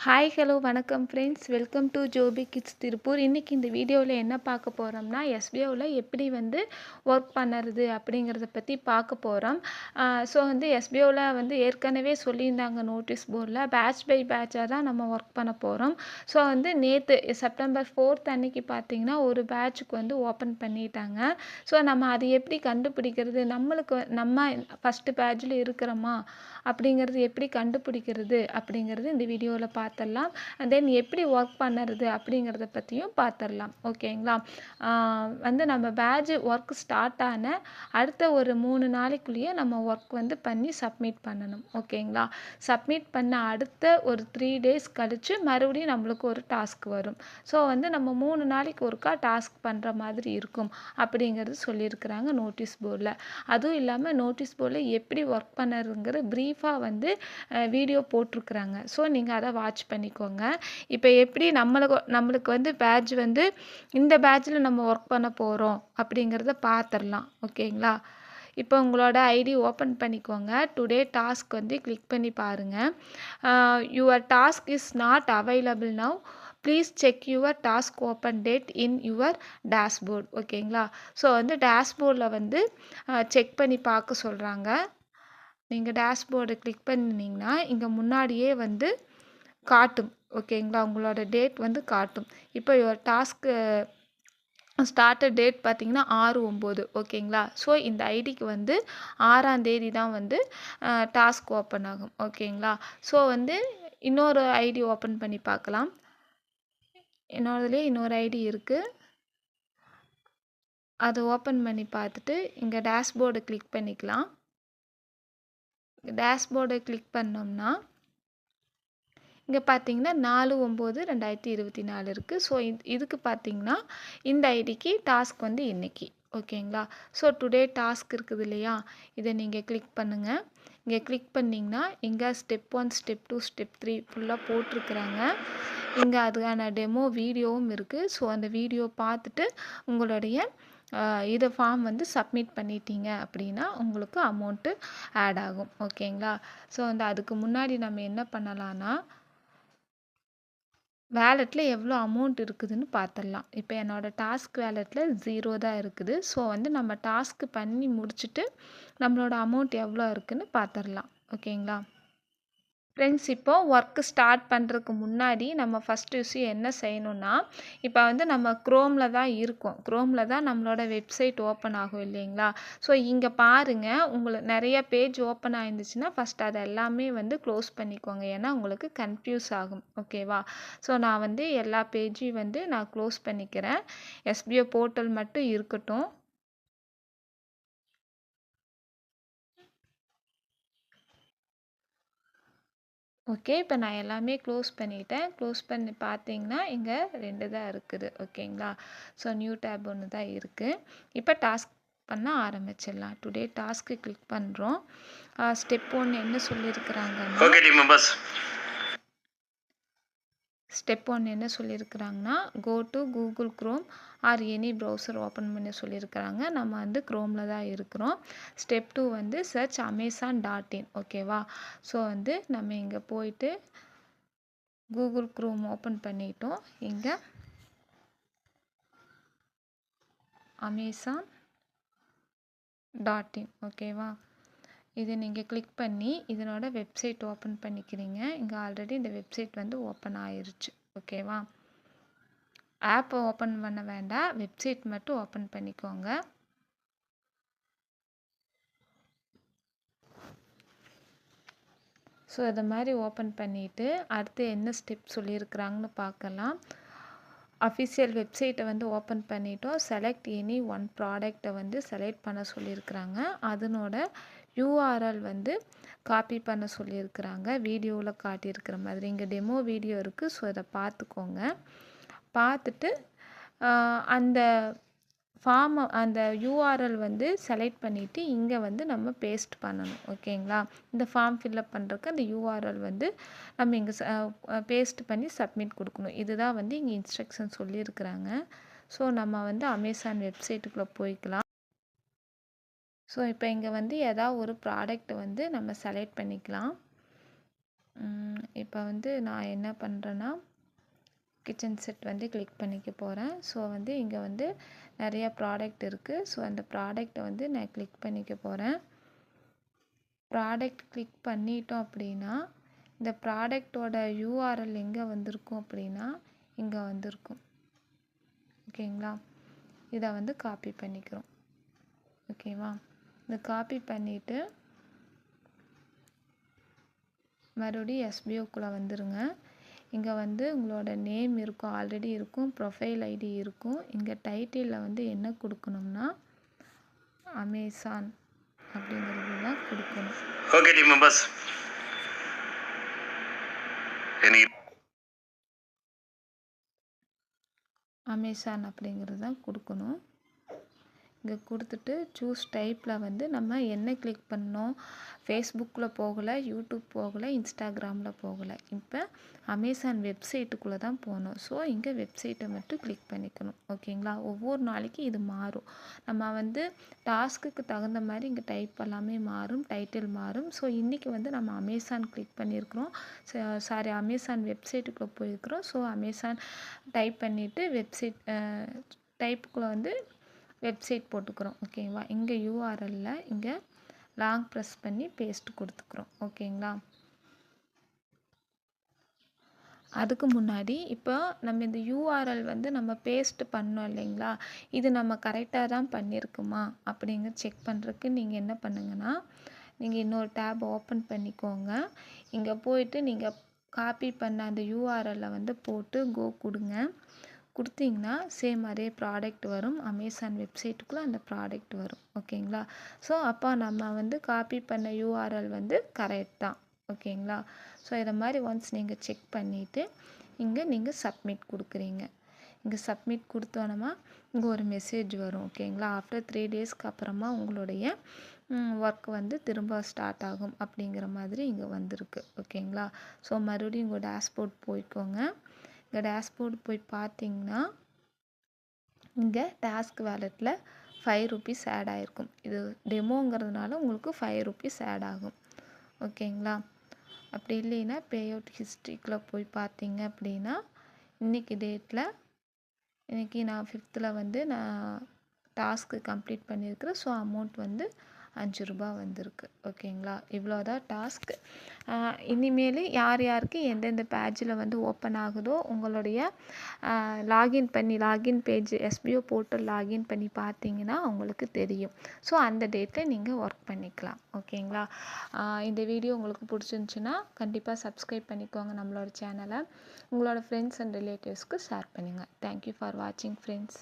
Hi hello வணக்கம் friends, welcome to Joby kids Tiruppur. இன்றைக்கி இந்த வீடியோவில் என்ன பார்க்க போகிறோம்னா, எஸ்பிஓவில் எப்படி ஒர்க் பண்ணுறது அப்படிங்கிறத பற்றி பார்க்க போகிறோம். ஸோ எஸ்பிஓவில் ஏற்கனவே சொல்லியிருந்தாங்க நோட்டீஸ் போர்டில் பேட்ச் பை பேட்சாக தான் நம்ம ஒர்க் பண்ண போகிறோம். ஸோ நேற்று செப்டம்பர் 4 அன்னைக்கு பார்த்திங்கன்னா ஒரு பேட்சுக்கு ஓப்பன் பண்ணிட்டாங்க. ஸோ நம்ம அது எப்படி கண்டுபிடிக்கிறது, நம்ம ஃபஸ்ட்டு பேட்சில் இருக்கிறோமா அப்படிங்கிறது எப்படி கண்டுபிடிக்கிறது அப்படிங்கிறது இந்த வீடியோவில் பார்த்துடலாம். தென் எப்படி ஒர்க் பண்ணுறது அப்படிங்கிறத பற்றியும் பார்த்துடலாம். ஓகேங்களா? நம்ம பேட்ச் ஒர்க் ஸ்டார்ட் ஆன அடுத்த ஒரு 3 நாளைக்குள்ளேயே நம்ம ஒர்க் பண்ணி சப்மிட் பண்ணணும். ஓகேங்களா? சப்மிட் பண்ண அடுத்த ஒரு 3 டேஸ் கழித்து மறுபடியும் நம்மளுக்கு ஒரு டாஸ்க் வரும். ஸோ நம்ம 3 நாளைக்கு ஒருக்கா டாஸ்க் பண்ணுற மாதிரி இருக்கும் அப்படிங்கிறது சொல்லியிருக்கிறாங்க நோட்டீஸ் போர்டில். அதுவும் இல்லாமல் நோட்டீஸ் போர்டில் எப்படி ஒர்க் பண்ணுறதுங்கிற ப்ரீஃபாக வீடியோ போட்டிருக்குறாங்க. ஸோ நீங்கள் அதை வாட்ச் பண்ணிக்கோங்க. இப்போ எப்படி நம்மளுக்கு பேட்ச் இந்த பேட்சில் நம்ம ஒர்க் பண்ண போகிறோம் அப்படிங்கிறத பார்த்துடலாம். ஓகேங்களா? இப்போ உங்களோட ஐடி ஓப்பன் பண்ணிக்கோங்க. டுடே டாஸ்க் கிளிக் பண்ணி பாருங்கள். Your task is not available now, please check your task open date in your dashboard. ஓகேங்களா? ஸோ டேஷ்போர்டில் செக் பண்ணி பார்க்க சொல்கிறாங்க. நீங்கள் டேஷ்போர்டை கிளிக் பண்ணினீங்கன்னா இங்கே முன்னாடியே காட்டும். ஓகேங்களா? உங்களோட டேட் காட்டும். இப்போ யுவர் டாஸ்க்கு ஸ்டார்டட் டேட் பார்த்தீங்கன்னா 6/9. ஓகேங்களா? ஸோ இந்த ஐடிக்கு 6ஆம் தேதி தான் டாஸ்க் ஓப்பன் ஆகும். ஓகேங்களா? ஸோ இன்னொரு ஐடி ஓப்பன் பண்ணி பார்க்கலாம். என்னோடதுலேயே இன்னொரு ஐடி இருக்குது. அதை ஓப்பன் பண்ணி பார்த்துட்டு இங்கே டேஷ்போர்டை கிளிக் பண்ணிக்கலாம். டேஷ்போர்டை கிளிக் பண்ணோம்னா இங்கே பார்த்தீங்கன்னா 4/9/2024 இருக்குது. ஸோ இதுக்கு பார்த்தீங்கன்னா இந்த ஐடிக்கு டாஸ்க் இன்னைக்கு. ஓகேங்களா? ஸோ டுடே டாஸ்க் இருக்குது இல்லையா, இதை நீங்கள் கிளிக் பண்ணுங்கள். இங்கே கிளிக் பண்ணிங்கன்னா இங்கே ஸ்டெப் 1 ஸ்டெப் 2 ஸ்டெப் 3 ஃபுல்லாக போட்டிருக்கிறாங்க. இங்கே அதுக்கான டெமோ வீடியோவும் இருக்குது. ஸோ அந்த வீடியோ பார்த்துட்டு உங்களுடைய இதை ஃபார்ம் சப்மிட் பண்ணிட்டீங்க அப்படின்னா உங்களுக்கு அமௌண்ட்டு ஆட் ஆகும். ஓகேங்களா? ஸோ அதுக்கு முன்னாடி நம்ம என்ன பண்ணலான்னா வேலெட்டில் எவ்வளோ அமௌண்ட் இருக்குதுன்னு பார்த்துடலாம். இப்போ என்னோடய டாஸ்க் வேலெட்டில் 0 தான் இருக்குது. ஸோ நம்ம டாஸ்க் பண்ணி முடிச்சுட்டு நம்மளோட அமௌண்ட் எவ்வளோ இருக்குதுன்னு பார்த்துடலாம். ஓகேங்களா? ஃப்ரெண்ட்ஸ், இப்போ ஒர்க்கு ஸ்டார்ட் பண்ணுறதுக்கு முன்னாடி நம்ம ஃபஸ்ட்டு விஷயம் என்ன செய்யணுன்னா, இப்போ நம்ம க்ரோமில் தான் இருக்கோம். க்ரோமில் தான் நம்மளோட வெப்சைட் ஓப்பன் ஆகும் இல்லைங்களா? ஸோ இங்கே பாருங்கள், உங்களுக்கு நிறைய பேஜ் ஓப்பன் ஆயிருந்துச்சுன்னா ஃபஸ்ட் அதை எல்லாமே க்ளோஸ் பண்ணிக்கோங்க. ஏன்னா உங்களுக்கு கன்ஃபியூஸ் ஆகும். ஓகேவா? ஸோ நான் எல்லா பேஜையும் நான் க்ளோஸ் பண்ணிக்கிறேன். எஸ்பிஓ போர்ட்டல் மட்டும் இருக்கட்டும். ஓகே, இப்போ நான் எல்லாமே க்ளோஸ் பண்ணிட்டேன். க்ளோஸ் பண்ணி பார்த்தீங்கன்னா இங்கே 2 தான் இருக்குது. ஓகேங்களா? ஸோ நியூ டேப் 1 தான் இருக்குது. இப்போ டாஸ்க் பண்ண ஆரம்பிச்சிடலாம். டுடே டாஸ்க்கு கிளிக் பண்ணுறோம். ஸ்டெப் 1 என்ன சொல்லியிருக்கிறாங்கன்னா, ஸ்டெப் 1 என்ன சொல்லியிருக்கிறாங்கன்னா, go to Google Chrome or any browser open பண்ண சொல்லியிருக்கிறாங்க. நம்ம க்ரோமில் தான் இருக்கிறோம். Step 2 search amazon.in. ஓகேவா? ஸோ நம்ம இங்கே போயிட்டு கூகுள் க்ரோம் ஓப்பன் பண்ணிட்டோம். இங்கே amazon.in. ஓகேவா? இதை நீங்கள் கிளிக் பண்ணி இதனோட வெப்சைட் ஓப்பன் பண்ணிக்கிறீங்க. இங்கே ஆல்ரெடி இந்த வெப்சைட் ஓப்பன் ஆயிருச்சு. ஓகேவா? ஆப் ஓப்பன் பண்ண வேண்டாம், வெப்சைட் மட்டும் ஓப்பன் பண்ணிக்கோங்க. ஸோ இதை மாதிரி ஓப்பன் பண்ணிவிட்டு அடுத்து என்ன ஸ்டெப் சொல்லியிருக்கிறாங்கன்னு பார்க்கலாம். அஃபிஷியல் வெப்சைட்டை ஓப்பன் பண்ணிட்டோம். செலக்ட் எனி ஒன் ப்ராடக்டை செலக்ட் பண்ண சொல்லியிருக்கிறாங்க. அதனோட யூஆர்எல் காப்பி பண்ண சொல்லியிருக்கிறாங்க. வீடியோவில் காட்டியிருக்கிற மாதிரி இங்கே டெமோ வீடியோ இருக்குது. ஸோ இதை பார்த்துக்கோங்க. பார்த்துட்டு அந்த ஃபார்மை அந்த யூஆர்எல் செலக்ட் பண்ணிவிட்டு இங்கே நம்ம பேஸ்ட் பண்ணணும். ஓகேங்களா? இந்த ஃபார்ம் ஃபில்அப் பண்ணுறதுக்கு அந்த யூஆர்எல் நம்ம இங்கே பேஸ்ட் பண்ணி சப்மிட் கொடுக்கணும். இதுதான் இங்கே இன்ஸ்ட்ரக்ஷன் சொல்லியிருக்கிறாங்க. ஸோ நம்ம அமேசான் வெப்சைட்டுக்குள்ளே போய்க்கலாம். ஸோ இப்போ இங்கே ஏதாவது ஒரு ப்ராடக்ட் நம்ம செலக்ட் பண்ணிக்கலாம். இப்போ வந்து நான் என்ன பண்ணுறேன்னா கிச்சன் செட் வந்து கிளிக் பண்ணிக்க போகிறேன். ஸோ வந்து இங்கே வந்து நிறையா ப்ராடக்ட் இருக்குது. ஸோ அந்த ப்ராடக்ட்டை வந்து நான் கிளிக் பண்ணிக்க போகிறேன். ப்ராடக்ட் கிளிக் பண்ணிட்டோம் அப்படின்னா இந்த ப்ராடக்டோட யூஆர்எல் எங்கே வந்திருக்கும் அப்படின்னா இங்கே வந்திருக்கும். ஓகேங்களா? இதை வந்து காப்பி பண்ணிக்கிறோம். ஓகேவா? இதை காப்பி பண்ணிவிட்டு மறுபடியும் எஸ்பிஓக்குள்ளே வந்துடுங்க. இங்கே வந்து உங்களோட நேம் இருக்கும், ஆல்ரெடி இருக்கும், ப்ரொஃபைல் ஐடி இருக்கும். இங்கே டைட்டிலில் வந்து என்ன கொடுக்கணும்னா அமேசான் அப்படிங்கிறது தான் கொடுக்கணும். ஓகே டீம் மெம்பர்ஸ், அமேசான் அப்படிங்கிறது தான் கொடுக்கணும். இங்கே கொடுத்துட்டு சூஸ் டைப்பில் வந்து நம்ம என்ன கிளிக் பண்ணோம், ஃபேஸ்புக்கில் போகலை, யூடியூப் போகலை, இன்ஸ்டாகிராமில் போகலை. இப்போ அமேசான் வெப்சைட்டுக்குள்ளே தான் போகணும். ஸோ இங்கே வெப்சைட்டை மட்டும் கிளிக் பண்ணிக்கணும். ஓகேங்களா? ஒவ்வொரு நாளைக்கு இது மாறும். நம்ம வந்து டாஸ்க்குக்கு தகுந்த மாதிரி இங்கே டைப் எல்லாமே மாறும், டைட்டில் மாறும். ஸோ இன்றைக்கி வந்து நம்ம அமேசான் கிளிக் பண்ணியிருக்கிறோம், அமேசான் வெப்சைட்டுக்குள்ளே போயிருக்கிறோம். ஸோ அமேசான் டைப் பண்ணிவிட்டு வெப்சைட் டைப்புக்குள்ளே வந்து வெப்சைட் போட்டுக்கிறோம். ஓகேவா? இங்கே யூஆர்எல்லில் இங்கே லாங் ப்ரெஸ் பண்ணி பேஸ்ட் கொடுத்துக்கிறோம். ஓகேங்களா? அதுக்கு முன்னாடி இப்போ நம்ம இந்த யூஆர்எல் வந்து நம்ம பேஸ்ட் பண்ணோம் இல்லைங்களா, இது நம்ம கரெக்டாக தான் பண்ணியிருக்குமா அப்படிங்க செக் பண்ணுறதுக்கு நீங்கள் என்ன பண்ணுங்கன்னா, நீங்கள் இன்னொரு டேப் ஓப்பன் பண்ணிக்கோங்க. இங்கே போயிட்டு நீங்கள் காப்பி பண்ண அந்த யூஆர்எல்லை வந்து போட்டு கோ கொடுங்க. கொடுத்தீங்கன்னா சேம் அதே ப்ராடக்ட் வரும். அமேசான் வெப்சைட்டுக்குள்ளே அந்த ப்ராடக்ட் வரும். ஓகேங்களா? ஸோ அப்போ நம்ம வந்து காப்பி பண்ண யூஆர்எல் வந்து கரெக்ட் தான். ஓகேங்களா? ஸோ இதை மாதிரி ஒன்ஸ் நீங்கள் செக் பண்ணிவிட்டு இங்கே நீங்கள் சப்மிட் கொடுக்குறீங்க. இங்கே சப்மிட் கொடுத்தோன்னா இங்கே ஒரு மெசேஜ் வரும். ஓகேங்களா? ஆஃப்டர் 3 டேஸ்க்கு அப்புறமா உங்களுடைய ஒர்க் வந்து திரும்ப ஸ்டார்ட் ஆகும் அப்படிங்கிற மாதிரி இங்கே வந்திருக்கு. ஓகேங்களா? ஸோ மறுபடியும் உங்கள் டேஷ்போர்ட் போய்க்கோங்க. இங்கே டேஷ்போர்டு போய் பார்த்தீங்கன்னா இங்கே டாஸ்க் வேலெட்டில் 5 ருபீஸ் ஆட் ஆகிருக்கும். இது டெமோங்கிறதுனால உங்களுக்கு 5 ருபீஸ் ஆட் ஆகும். ஓகேங்களா? அப்படி இல்லைன்னா பே அவுட் ஹிஸ்ட்ரிக்குள்ளே போய் பார்த்தீங்க அப்படின்னா இன்றைக்கி டேட்டில் இன்றைக்கி நான் 5th வந்து நான் டாஸ்க்கு கம்ப்ளீட் பண்ணியிருக்கிறேன். ஸோ அமௌண்ட் வந்து 5 ரூபா வந்திருக்கு. ஓகேங்களா? இவ்வளோதான் டாஸ்க். இனிமேல் யார் யாருக்கு எந்தெந்த பேஜில் வந்து ஓப்பன் ஆகுதோ உங்களுடைய login page SPO portal login பண்ணி பார்த்தீங்கன்னா உங்களுக்கு தெரியும். ஸோ அந்த டேட்டில் நீங்கள் ஒர்க் பண்ணிக்கலாம். ஓகேங்களா? இந்த வீடியோ உங்களுக்கு பிடிச்சிருந்துச்சுன்னா கண்டிப்பாக சப்ஸ்கிரைப் பண்ணிக்கோங்க நம்மளோட சேனலை. உங்களோட ஃப்ரெண்ட்ஸ் அண்ட் ரிலேட்டிவ்ஸ்க்கு ஷேர் பண்ணுங்கள். தேங்க்யூ ஃபார் வாட்சிங் ஃப்ரெண்ட்ஸ்.